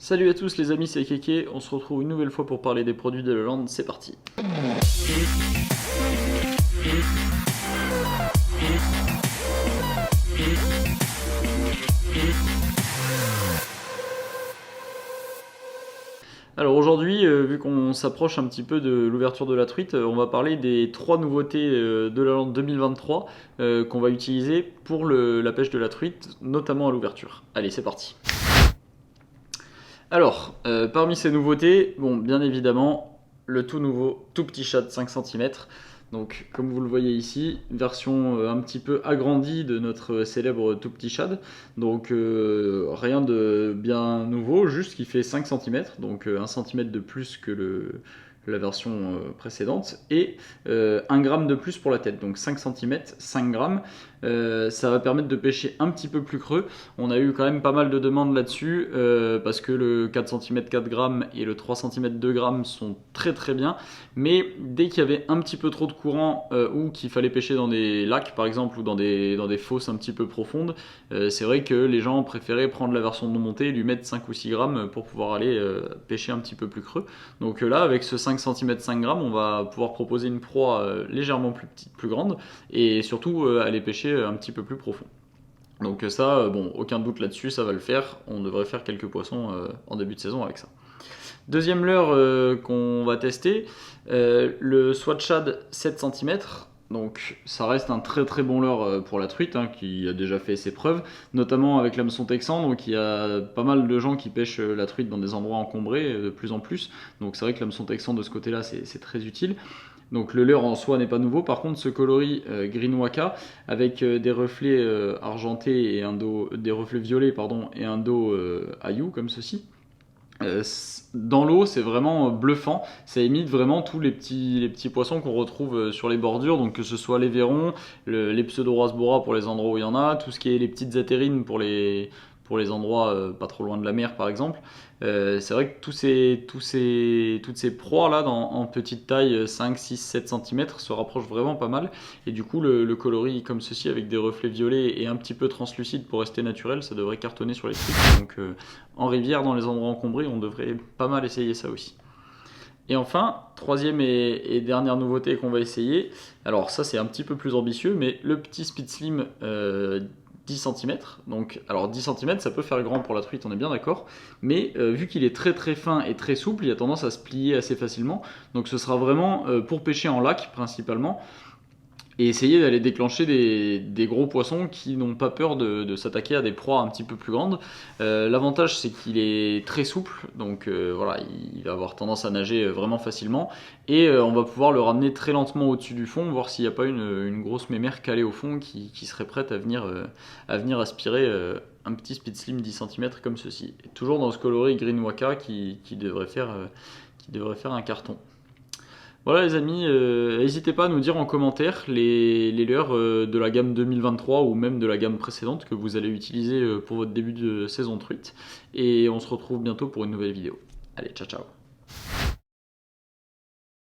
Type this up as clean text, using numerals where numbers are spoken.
Salut à tous les amis, c'est Keke, on se retrouve une nouvelle fois pour parler des produits de Leland, c'est parti. Alors aujourd'hui, vu qu'on s'approche un petit peu de l'ouverture de la truite, on va parler des 3 nouveautés de la lande 2023 qu'on va utiliser pour la pêche de la truite, notamment à l'ouverture. Allez, c'est parti. Alors, parmi ces nouveautés, bon, bien évidemment, le tout nouveau tout petit chat de 5 cm. Donc, comme vous le voyez ici, version un petit peu agrandie de notre célèbre tout petit shad. Donc, rien de bien nouveau, juste qu'il fait 5 cm, donc 1 cm de plus que la version précédente, et 1 gramme de plus pour la tête, donc 5 cm, 5 grammes. Ça va permettre de pêcher un petit peu plus creux. On a eu quand même pas mal de demandes là-dessus, parce que le 4 cm 4 grammes et le 3 cm 2 grammes sont très très bien, mais dès qu'il y avait un petit peu trop de courant ou qu'il fallait pêcher dans des lacs par exemple ou dans des fosses un petit peu profondes, c'est vrai que les gens préféraient prendre la version non montée et lui mettre 5 ou 6 grammes pour pouvoir aller pêcher un petit peu plus creux. Donc là, avec ce 5 cm 5 grammes, on va pouvoir proposer une proie légèrement plus petite, plus grande, et surtout aller pêcher un petit peu plus profond. Donc ça, bon, aucun doute là-dessus, ça va le faire. On devrait faire quelques poissons en début de saison avec ça. Deuxième leurre qu'on va tester, le Swat Shad 7 cm. Donc ça reste un très très bon leurre pour la truite, hein, qui a déjà fait ses preuves, notamment avec l'hameçon texan. Donc il y a pas mal de gens qui pêchent la truite dans des endroits encombrés de plus en plus. Donc c'est vrai que l'hameçon texan de ce côté-là c'est très utile. Donc le leurre en soi n'est pas nouveau. Par contre, ce coloris Green Waka avec des reflets argentés et un dos, des reflets violets pardon, et un dos Ayu comme ceci. Dans l'eau, c'est vraiment bluffant. Ça imite vraiment tous les petits poissons qu'on retrouve sur les bordures, donc que ce soit les verrons, les pseudo-rasbora pour les endroits où il y en a, tout ce qui est les petites atérines pour les endroits pas trop loin de la mer par exemple. C'est vrai que toutes ces proies là en petite taille 5, 6, 7 cm se rapprochent vraiment pas mal. Et du coup, le coloris comme ceci avec des reflets violets et un petit peu translucide pour rester naturel, ça devrait cartonner sur les trucs. Donc en rivière, dans les endroits encombrés, on devrait pas mal essayer ça aussi. Et enfin, troisième et dernière nouveauté qu'on va essayer, alors ça c'est un petit peu plus ambitieux, mais le petit Speed Slim 10 cm. Donc, alors 10 cm ça peut faire grand pour la truite, on est bien d'accord, mais vu qu'il est très très fin et très souple, il a tendance à se plier assez facilement. Donc ce sera vraiment pour pêcher en lac principalement, et essayer d'aller déclencher des gros poissons qui n'ont pas peur de s'attaquer à des proies un petit peu plus grandes. L'avantage c'est qu'il est très souple, donc voilà, il va avoir tendance à nager vraiment facilement, et on va pouvoir le ramener très lentement au-dessus du fond, voir s'il n'y a pas une grosse mémère calée au fond qui serait prête à venir aspirer un petit Speed Slim 10 cm comme ceci. Et toujours dans ce coloris Green Waka qui devrait faire un carton. Voilà les amis, n'hésitez pas à nous dire en commentaire les leurres de la gamme 2023 ou même de la gamme précédente que vous allez utiliser pour votre début de saison truite. Et on se retrouve bientôt pour une nouvelle vidéo. Allez, ciao ciao.